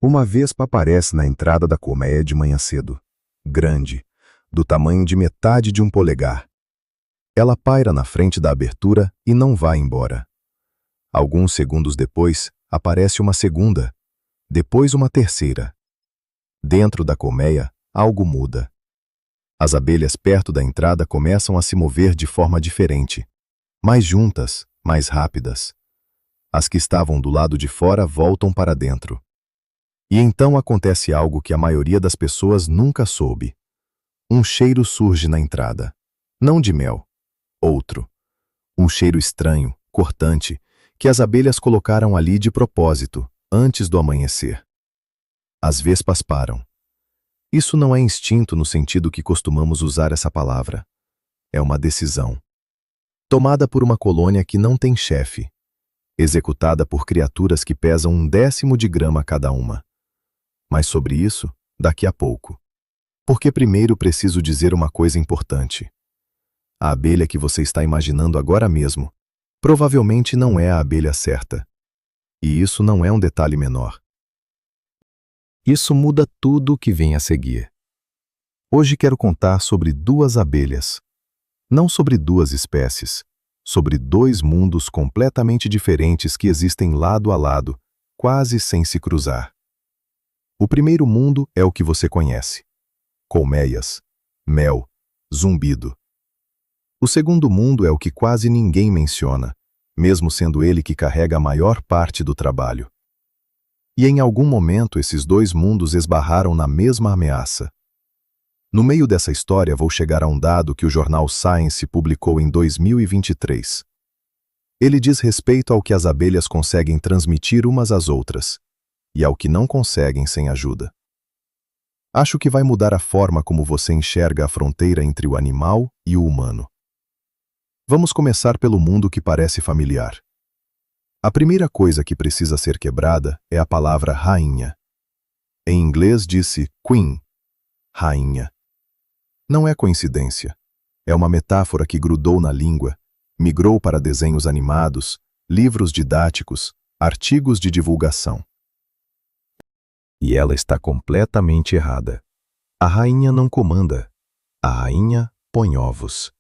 Uma vespa aparece na entrada da colmeia de manhã cedo, grande, do tamanho de metade de um polegar. Ela paira na frente da abertura e não vai embora. Alguns segundos depois, aparece uma segunda, depois uma terceira. Dentro da colmeia, algo muda. As abelhas perto da entrada começam a se mover de forma diferente, mais juntas, mais rápidas. As que estavam do lado de fora voltam para dentro. E então acontece algo que a maioria das pessoas nunca soube. Um cheiro surge na entrada. Não de mel. Outro. Um cheiro estranho, cortante, que as abelhas colocaram ali de propósito, antes do amanhecer. As vespas param. Isso não é instinto no sentido que costumamos usar essa palavra. É uma decisão. Tomada por uma colônia que não tem chefe. Executada por criaturas que pesam 1/10 de grama cada uma. Mas sobre isso, daqui a pouco. Porque primeiro preciso dizer uma coisa importante. A abelha que você está imaginando agora mesmo, provavelmente não é a abelha certa. E isso não é um detalhe menor. Isso muda tudo o que vem a seguir. Hoje quero contar sobre duas abelhas. Não sobre duas espécies, sobre dois mundos completamente diferentes que existem lado a lado, quase sem se cruzar. O primeiro mundo é o que você conhece. Colmeias, mel, zumbido. O segundo mundo é o que quase ninguém menciona, mesmo sendo ele que carrega a maior parte do trabalho. E em algum momento esses dois mundos esbarraram na mesma ameaça. No meio dessa história vou chegar a um dado que o jornal Science publicou em 2023. Ele diz respeito ao que as abelhas conseguem transmitir umas às outras, e ao que não conseguem sem ajuda. Acho que vai mudar a forma como você enxerga a fronteira entre o animal e o humano. Vamos começar pelo mundo que parece familiar. A primeira coisa que precisa ser quebrada é a palavra rainha. Em inglês disse queen, rainha. Não é coincidência. É uma metáfora que grudou na língua, migrou para desenhos animados, livros didáticos, artigos de divulgação. E ela está completamente errada. A rainha não comanda. A rainha põe ovos.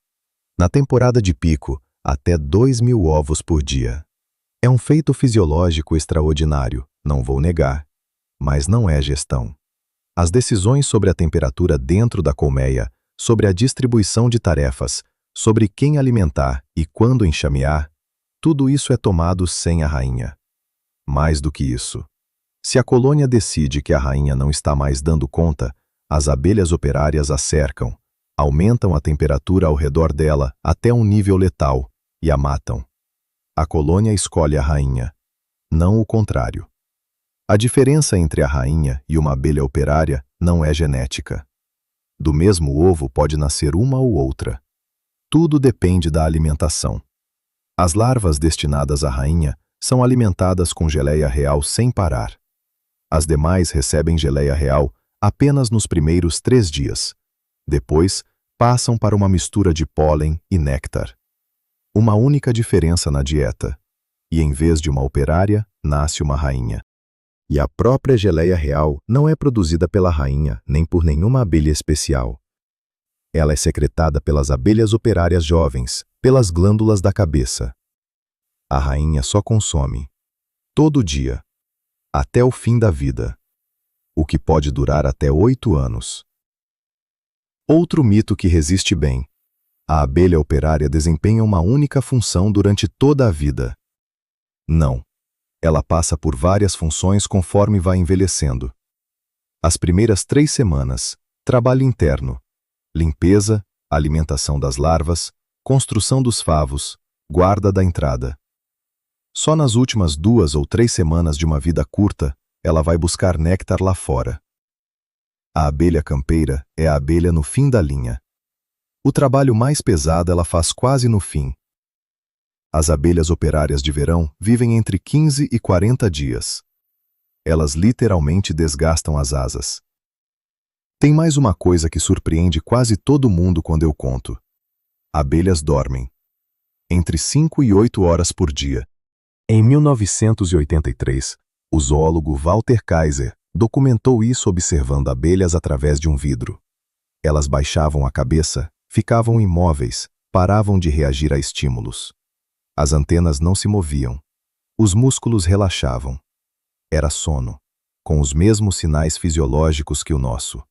Na temporada de pico, até 2.000 ovos por dia. É um feito fisiológico extraordinário, não vou negar, mas não é gestão. As decisões sobre a temperatura dentro da colmeia, sobre a distribuição de tarefas, sobre quem alimentar e quando enxamear, tudo isso é tomado sem a rainha. Mais do que isso. Se a colônia decide que a rainha não está mais dando conta, as abelhas operárias a cercam, aumentam a temperatura ao redor dela até um nível letal e a matam. A colônia escolhe a rainha, não o contrário. A diferença entre a rainha e uma abelha operária não é genética. Do mesmo ovo pode nascer uma ou outra. Tudo depende da alimentação. As larvas destinadas à rainha são alimentadas com geleia real sem parar. As demais recebem geleia real apenas nos primeiros 3 dias. Depois, passam para uma mistura de pólen e néctar. Uma única diferença na dieta. E em vez de uma operária, nasce uma rainha. E a própria geleia real não é produzida pela rainha nem por nenhuma abelha especial. Ela é secretada pelas abelhas operárias jovens, pelas glândulas da cabeça. A rainha só consome, todo dia, até o fim da vida, o que pode durar até 8 anos. Outro mito que resiste bem. A abelha operária desempenha uma única função durante toda a vida. Não. Ela passa por várias funções conforme vai envelhecendo. As primeiras 3 semanas, trabalho interno, limpeza, alimentação das larvas, construção dos favos, guarda da entrada. Só nas últimas 2 ou 3 semanas de uma vida curta, ela vai buscar néctar lá fora. A abelha campeira é a abelha no fim da linha. O trabalho mais pesado ela faz quase no fim. As abelhas operárias de verão vivem entre 15 e 40 dias. Elas literalmente desgastam as asas. Tem mais uma coisa que surpreende quase todo mundo quando eu conto. Abelhas dormem entre 5 e 8 horas por dia. Em 1983, o zoólogo Walter Kaiser Documentou isso observando abelhas através de um vidro. Elas baixavam a cabeça, ficavam imóveis, paravam de reagir a estímulos. As antenas não se moviam. Os músculos relaxavam. Era sono, com os mesmos sinais fisiológicos que o nosso.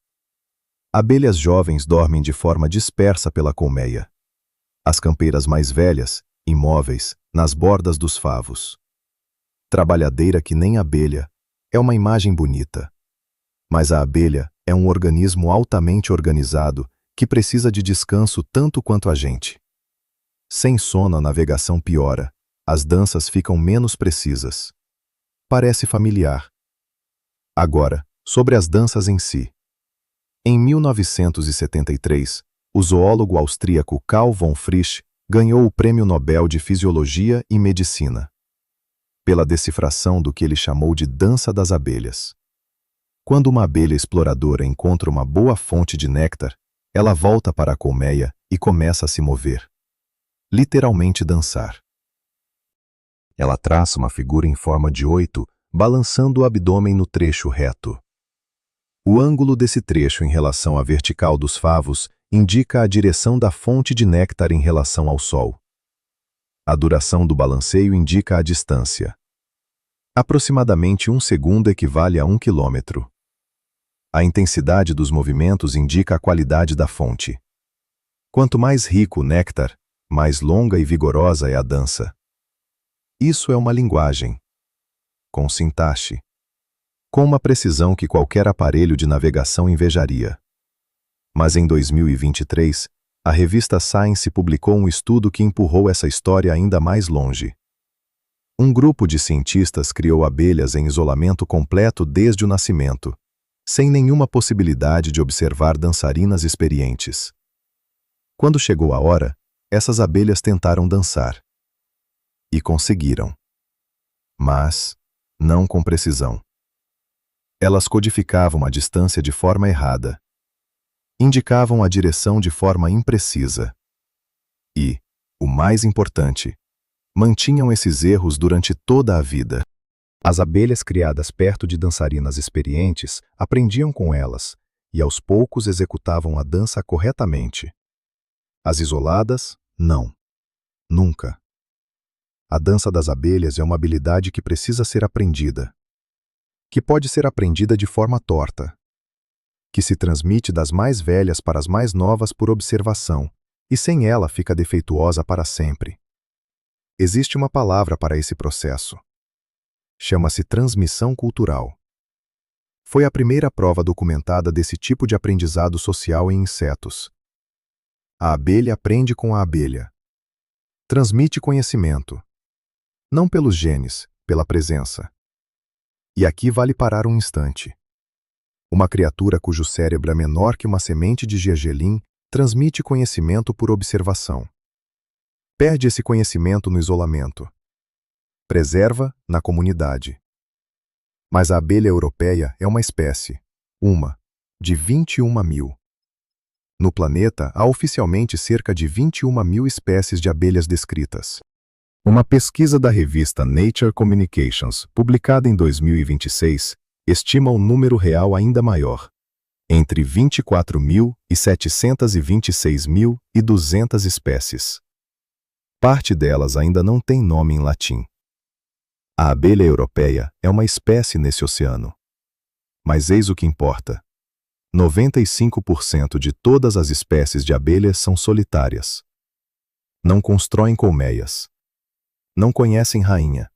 Abelhas jovens dormem de forma dispersa pela colmeia. As campeiras mais velhas, imóveis, nas bordas dos favos. Trabalhadeira que nem abelha, é uma imagem bonita. Mas a abelha é um organismo altamente organizado que precisa de descanso tanto quanto a gente. Sem sono a navegação piora, as danças ficam menos precisas. Parece familiar. Agora, sobre as danças em si. Em 1973, o zoólogo austríaco Karl von Frisch ganhou o Prêmio Nobel de Fisiologia e Medicina, pela decifração do que ele chamou de dança das abelhas. Quando uma abelha exploradora encontra uma boa fonte de néctar, ela volta para a colmeia e começa a se mover. Literalmente dançar. Ela traça uma figura em forma de 8, balançando o abdômen no trecho reto. O ângulo desse trecho em relação à vertical dos favos indica a direção da fonte de néctar em relação ao Sol. A duração do balanceio indica a distância. Aproximadamente 1 segundo equivale a 1 quilômetro. A intensidade dos movimentos indica a qualidade da fonte. Quanto mais rico o néctar, mais longa e vigorosa é a dança. Isso é uma linguagem, com sintaxe, com uma precisão que qualquer aparelho de navegação invejaria. Mas em 2023, a revista Science publicou um estudo que empurrou essa história ainda mais longe. Um grupo de cientistas criou abelhas em isolamento completo desde o nascimento, sem nenhuma possibilidade de observar dançarinas experientes. Quando chegou a hora, essas abelhas tentaram dançar. E conseguiram. Mas não com precisão. Elas codificavam a distância de forma errada. Indicavam a direção de forma imprecisa. E, o mais importante, mantinham esses erros durante toda a vida. As abelhas criadas perto de dançarinas experientes aprendiam com elas e aos poucos executavam a dança corretamente. As isoladas, não. Nunca. A dança das abelhas é uma habilidade que precisa ser aprendida, que pode ser aprendida de forma torta, que se transmite das mais velhas para as mais novas por observação, e sem ela fica defeituosa para sempre. Existe uma palavra para esse processo. Chama-se transmissão cultural. Foi a primeira prova documentada desse tipo de aprendizado social em insetos. A abelha aprende com a abelha. Transmite conhecimento. Não pelos genes, pela presença. E aqui vale parar um instante. Uma criatura cujo cérebro é menor que uma semente de gergelim transmite conhecimento por observação. Perde esse conhecimento no isolamento. Preserva na comunidade. Mas a abelha europeia é uma espécie, uma, de 21 mil. No planeta, há oficialmente cerca de 21 mil espécies de abelhas descritas. Uma pesquisa da revista Nature Communications, publicada em 2026, estima um número real ainda maior, entre 24.000 e 726.200 espécies. Parte delas ainda não tem nome em latim. A abelha europeia é uma espécie nesse oceano. Mas eis o que importa. 95% de todas as espécies de abelhas são solitárias. Não constroem colmeias. Não conhecem rainha.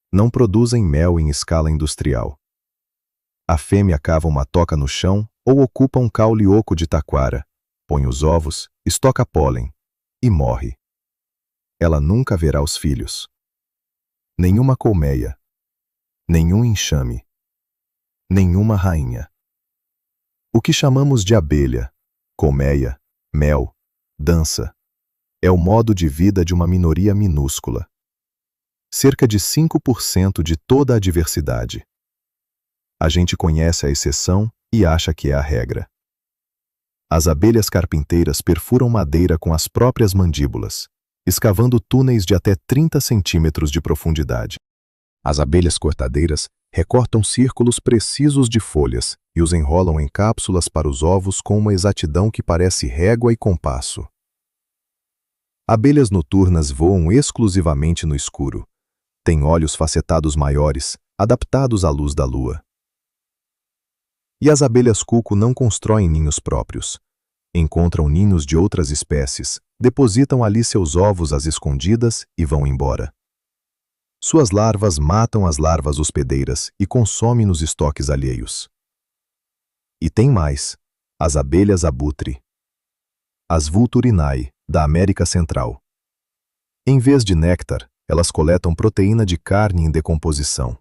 Não produzem mel em escala industrial. A fêmea cava uma toca no chão ou ocupa um caule oco de taquara, põe os ovos, estoca pólen e morre. Ela nunca verá os filhos. Nenhuma colmeia, nenhum enxame, nenhuma rainha. O que chamamos de abelha, colmeia, mel, dança, é o modo de vida de uma minoria minúscula. Cerca de 5% de toda a diversidade. A gente conhece a exceção e acha que é a regra. As abelhas carpinteiras perfuram madeira com as próprias mandíbulas, escavando túneis de até 30 centímetros de profundidade. As abelhas cortadeiras Recortam círculos precisos de folhas e os enrolam em cápsulas para os ovos com uma exatidão que parece régua e compasso. Abelhas noturnas voam exclusivamente no escuro. Têm olhos facetados maiores, adaptados à luz da lua. E as abelhas cuco não constroem ninhos próprios. Encontram ninhos de outras espécies, depositam ali seus ovos às escondidas e vão embora. Suas larvas matam as larvas hospedeiras e consomem nos estoques alheios. E tem mais, as abelhas abutre. As Vulturinae, da América Central. Em vez de néctar, elas coletam proteína de carne em decomposição.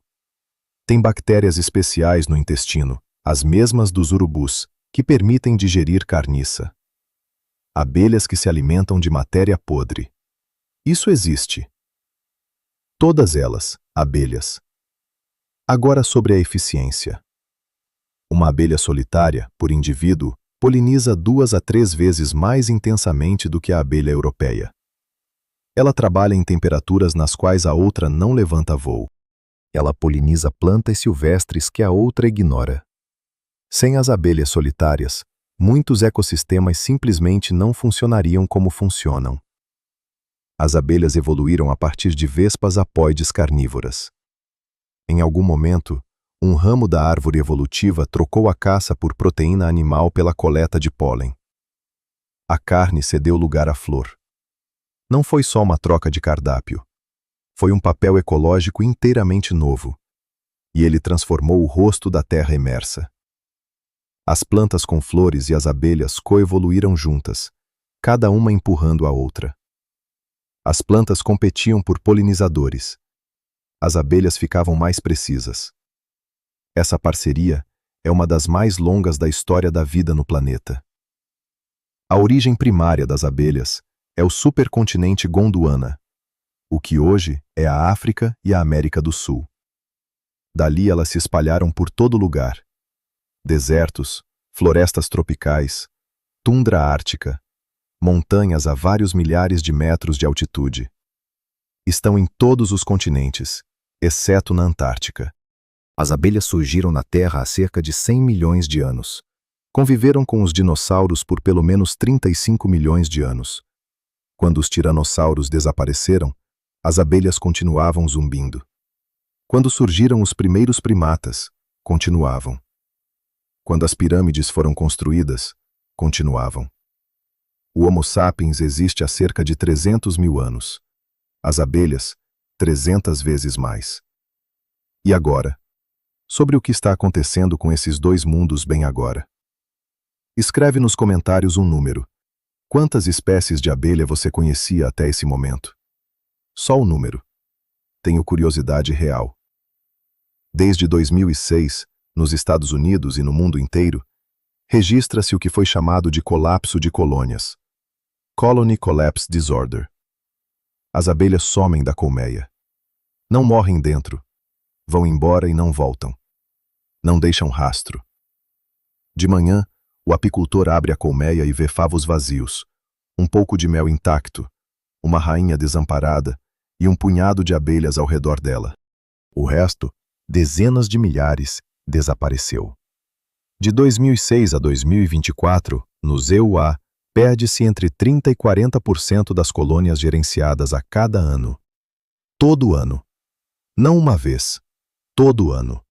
Tem bactérias especiais no intestino, as mesmas dos urubus, que permitem digerir carniça. Abelhas que se alimentam de matéria podre. Isso existe. Todas elas, abelhas. Agora sobre a eficiência. Uma abelha solitária, por indivíduo, poliniza 2 a 3 vezes mais intensamente do que a abelha europeia. Ela trabalha em temperaturas nas quais a outra não levanta voo. Ela poliniza plantas silvestres que a outra ignora. Sem as abelhas solitárias, muitos ecossistemas simplesmente não funcionariam como funcionam. As abelhas evoluíram a partir de vespas apoides carnívoras. Em algum momento, um ramo da árvore evolutiva trocou a caça por proteína animal pela coleta de pólen. A carne cedeu lugar à flor. Não foi só uma troca de cardápio. Foi um papel ecológico inteiramente novo. E ele transformou o rosto da terra emersa. As plantas com flores e as abelhas coevoluíram juntas, cada uma empurrando a outra. As plantas competiam por polinizadores. As abelhas ficavam mais precisas. Essa parceria é uma das mais longas da história da vida no planeta. A origem primária das abelhas é o supercontinente Gondwana, o que hoje é a África e a América do Sul. Dali elas se espalharam por todo lugar. Desertos, florestas tropicais, tundra ártica, montanhas a vários milhares de metros de altitude. Estão em todos os continentes, exceto na Antártica. As abelhas surgiram na Terra há cerca de 100 milhões de anos. Conviveram com os dinossauros por pelo menos 35 milhões de anos. Quando os tiranossauros desapareceram, as abelhas continuavam zumbindo. Quando surgiram os primeiros primatas, continuavam. Quando as pirâmides foram construídas, continuavam. O Homo sapiens existe há cerca de 300 mil anos. As abelhas, 300 vezes mais. E agora? Sobre o que está acontecendo com esses dois mundos bem agora? Escreve nos comentários um número. Quantas espécies de abelha você conhecia até esse momento? Só o número. Tenho curiosidade real. Desde 2006, nos Estados Unidos e no mundo inteiro, registra-se o que foi chamado de colapso de colônias. Colony Collapse Disorder. As abelhas somem da colmeia. Não morrem dentro. Vão embora e não voltam. Não deixam rastro. De manhã, o apicultor abre a colmeia e vê favos vazios, um pouco de mel intacto, uma rainha desamparada e um punhado de abelhas ao redor dela. O resto, dezenas de milhares, desapareceu. De 2006 a 2024, nos EUA, perde-se entre 30% e 40% das colônias gerenciadas a cada ano. Todo ano. Não uma vez. Todo ano.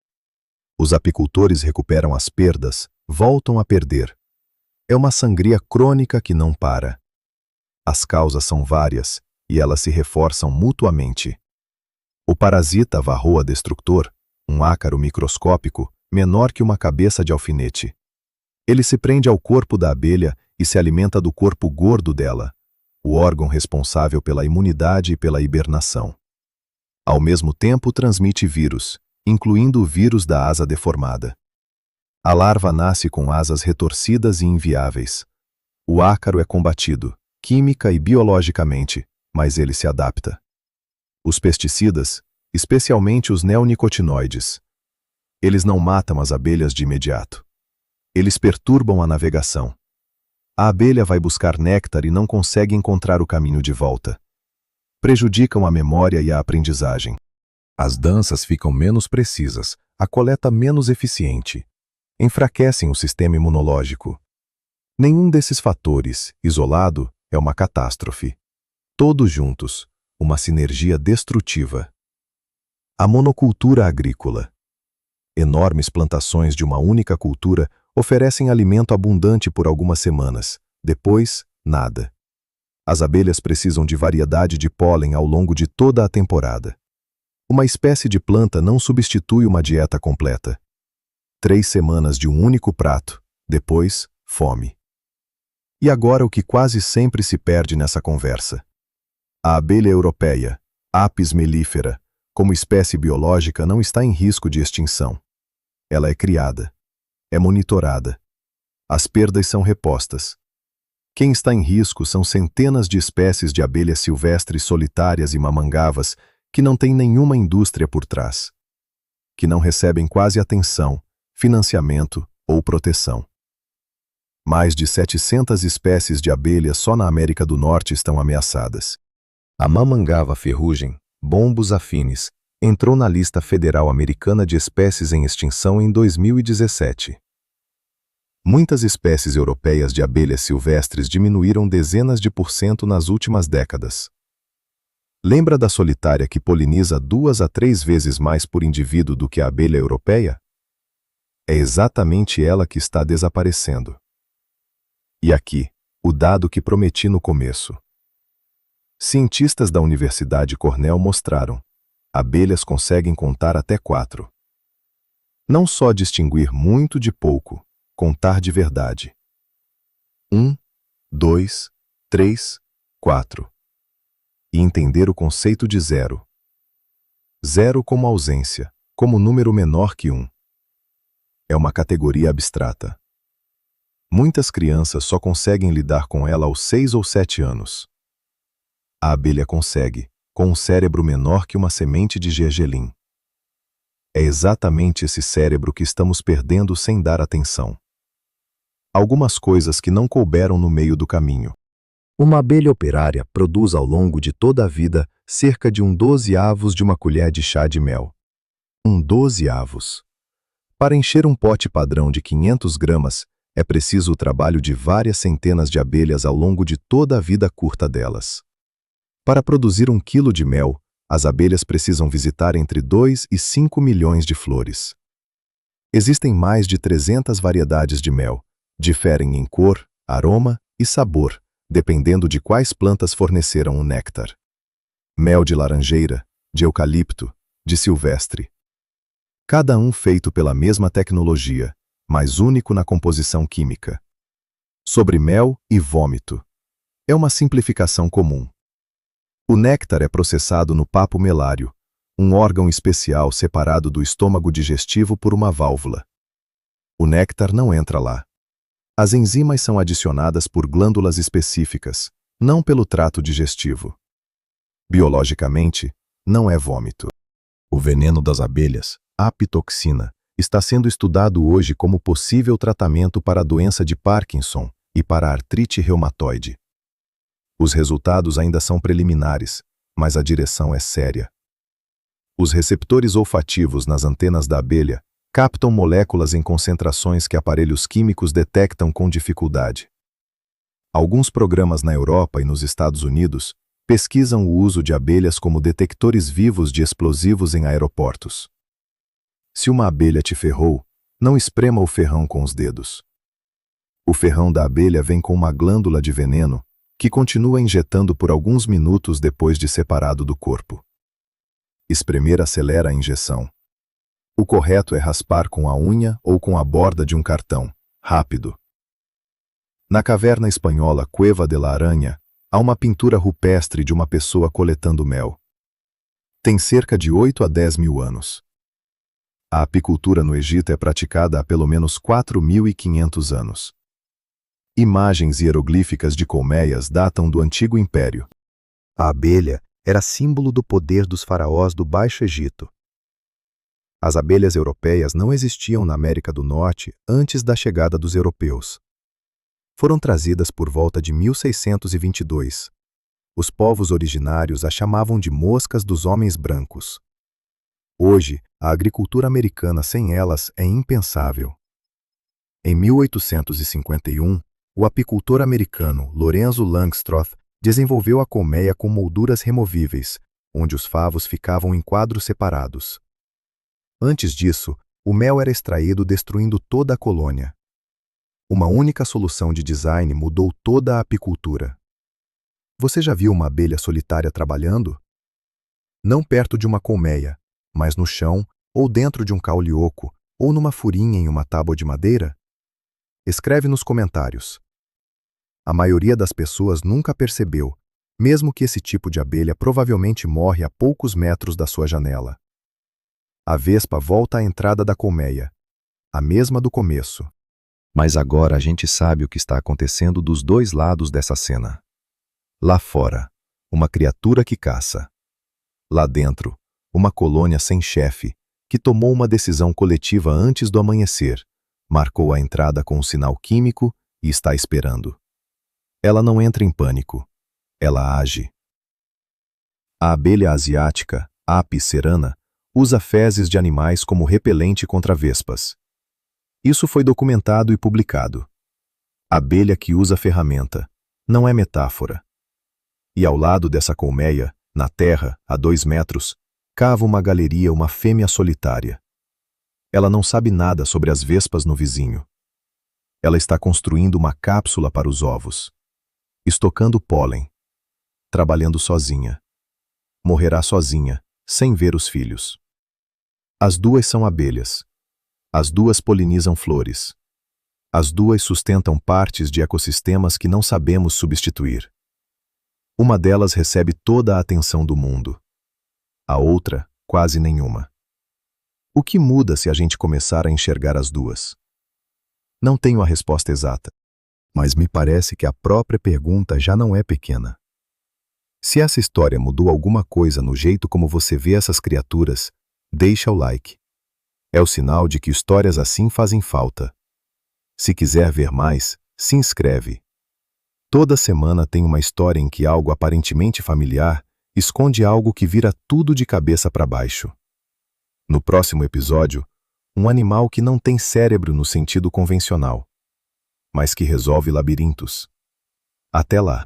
Os apicultores recuperam as perdas, voltam a perder. É uma sangria crônica que não para. As causas são várias e elas se reforçam mutuamente. O parasita varroa destructor, um ácaro microscópico, menor que uma cabeça de alfinete. Ele se prende ao corpo da abelha e se alimenta do corpo gordo dela, o órgão responsável pela imunidade e pela hibernação. Ao mesmo tempo, transmite vírus, incluindo o vírus da asa deformada. A larva nasce com asas retorcidas e inviáveis. O ácaro é combatido, química e biologicamente, mas ele se adapta. Os pesticidas, especialmente os neonicotinoides, eles não matam as abelhas de imediato. Eles perturbam a navegação. A abelha vai buscar néctar e não consegue encontrar o caminho de volta. Prejudicam a memória e a aprendizagem. As danças ficam menos precisas, a coleta menos eficiente, enfraquecem o sistema imunológico. Nenhum desses fatores, isolado, é uma catástrofe. Todos juntos, uma sinergia destrutiva. A monocultura agrícola. Enormes plantações de uma única cultura oferecem alimento abundante por algumas semanas. Depois, nada. As abelhas precisam de variedade de pólen ao longo de toda a temporada. Uma espécie de planta não substitui uma dieta completa. 3 semanas de um único prato, depois, fome. E agora o que quase sempre se perde nessa conversa. A abelha europeia, Apis mellifera, como espécie biológica, não está em risco de extinção. Ela é criada, é monitorada. As perdas são repostas. Quem está em risco são centenas de espécies de abelhas silvestres solitárias e mamangavas que não têm nenhuma indústria por trás, que não recebem quase atenção, financiamento ou proteção. Mais de 700 espécies de abelhas só na América do Norte estão ameaçadas. A mamangava ferrugem, Bombus affinis, entrou na lista federal americana de espécies em extinção em 2017. Muitas espécies europeias de abelhas silvestres diminuíram dezenas de % nas últimas décadas. Lembra da solitária que poliniza 2 a 3 vezes mais por indivíduo do que a abelha europeia? É exatamente ela que está desaparecendo. E aqui, o dado que prometi no começo. Cientistas da Universidade Cornell mostraram: abelhas conseguem contar até 4. Não só distinguir muito de pouco, contar de verdade. 1, 2, 3, 4. E entender o conceito de zero. Zero como ausência, como número menor que 1. É uma categoria abstrata. Muitas crianças só conseguem lidar com ela aos 6 ou 7 anos. A abelha consegue, com um cérebro menor que uma semente de gergelim. É exatamente esse cérebro que estamos perdendo sem dar atenção. Algumas coisas que não couberam no meio do caminho. Uma abelha operária produz ao longo de toda a vida cerca de 1/12 de uma colher de chá de mel. 1/12. Para encher um pote padrão de 500 gramas, é preciso o trabalho de várias centenas de abelhas ao longo de toda a vida curta delas. Para produzir 1 quilo de mel, as abelhas precisam visitar entre 2 e 5 milhões de flores. Existem mais de 300 variedades de mel, diferem em cor, aroma e sabor, dependendo de quais plantas forneceram o néctar. Mel de laranjeira, de eucalipto, de silvestre. Cada um feito pela mesma tecnologia, mas único na composição química. Sobre mel e vômito. É uma simplificação comum. O néctar é processado no papo melário, um órgão especial separado do estômago digestivo por uma válvula. O néctar não entra lá. As enzimas são adicionadas por glândulas específicas, não pelo trato digestivo. Biologicamente, não é vômito. O veneno das abelhas, apitoxina, está sendo estudado hoje como possível tratamento para a doença de Parkinson e para a artrite reumatoide. Os resultados ainda são preliminares, mas a direção é séria. Os receptores olfativos nas antenas da abelha captam moléculas em concentrações que aparelhos químicos detectam com dificuldade. Alguns programas na Europa e nos Estados Unidos pesquisam o uso de abelhas como detectores vivos de explosivos em aeroportos. Se uma abelha te ferrou, não esprema o ferrão com os dedos. O ferrão da abelha vem com uma glândula de veneno que continua injetando por alguns minutos depois de separado do corpo. Espremer acelera a injeção. O correto é raspar com a unha ou com a borda de um cartão, rápido. Na caverna espanhola Cueva de la Aranha, há uma pintura rupestre de uma pessoa coletando mel. Tem cerca de 8 a 10 mil anos. A apicultura no Egito é praticada há pelo menos 4.500 anos. Imagens hieroglíficas de colmeias datam do Antigo Império. A abelha era símbolo do poder dos faraós do Baixo Egito. As abelhas europeias não existiam na América do Norte antes da chegada dos europeus. Foram trazidas por volta de 1622. Os povos originários as chamavam de moscas dos homens brancos. Hoje, a agricultura americana sem elas é impensável. Em 1851, o apicultor americano Lorenzo Langstroth desenvolveu a colmeia com molduras removíveis, onde os favos ficavam em quadros separados. Antes disso, o mel era extraído destruindo toda a colônia. Uma única solução de design mudou toda a apicultura. Você já viu uma abelha solitária trabalhando? Não perto de uma colmeia, mas no chão, ou dentro de um caule oco, ou numa furinha em uma tábua de madeira? Escreve nos comentários. A maioria das pessoas nunca percebeu, mesmo que esse tipo de abelha provavelmente morre a poucos metros da sua janela. A vespa volta à entrada da colmeia, a mesma do começo. Mas agora a gente sabe o que está acontecendo dos dois lados dessa cena. Lá fora, uma criatura que caça. Lá dentro, uma colônia sem chefe, que tomou uma decisão coletiva antes do amanhecer, marcou a entrada com um sinal químico e está esperando. Ela não entra em pânico. Ela age. A abelha asiática, Apis cerana, usa fezes de animais como repelente contra vespas. Isso foi documentado e publicado. Abelha que usa ferramenta. Não é metáfora. E ao lado dessa colmeia, na terra, a 2 metros, cava uma galeria uma fêmea solitária. Ela não sabe nada sobre as vespas no vizinho. Ela está construindo uma cápsula para os ovos. Estocando pólen. Trabalhando sozinha. Morrerá sozinha, sem ver os filhos. As duas são abelhas. As duas polinizam flores. As duas sustentam partes de ecossistemas que não sabemos substituir. Uma delas recebe toda a atenção do mundo. A outra, quase nenhuma. O que muda se a gente começar a enxergar as duas? Não tenho a resposta exata, mas me parece que a própria pergunta já não é pequena. Se essa história mudou alguma coisa no jeito como você vê essas criaturas, deixa o like. É o sinal de que histórias assim fazem falta. Se quiser ver mais, se inscreve. Toda semana tem uma história em que algo aparentemente familiar esconde algo que vira tudo de cabeça para baixo. No próximo episódio, um animal que não tem cérebro no sentido convencional, mas que resolve labirintos. Até lá!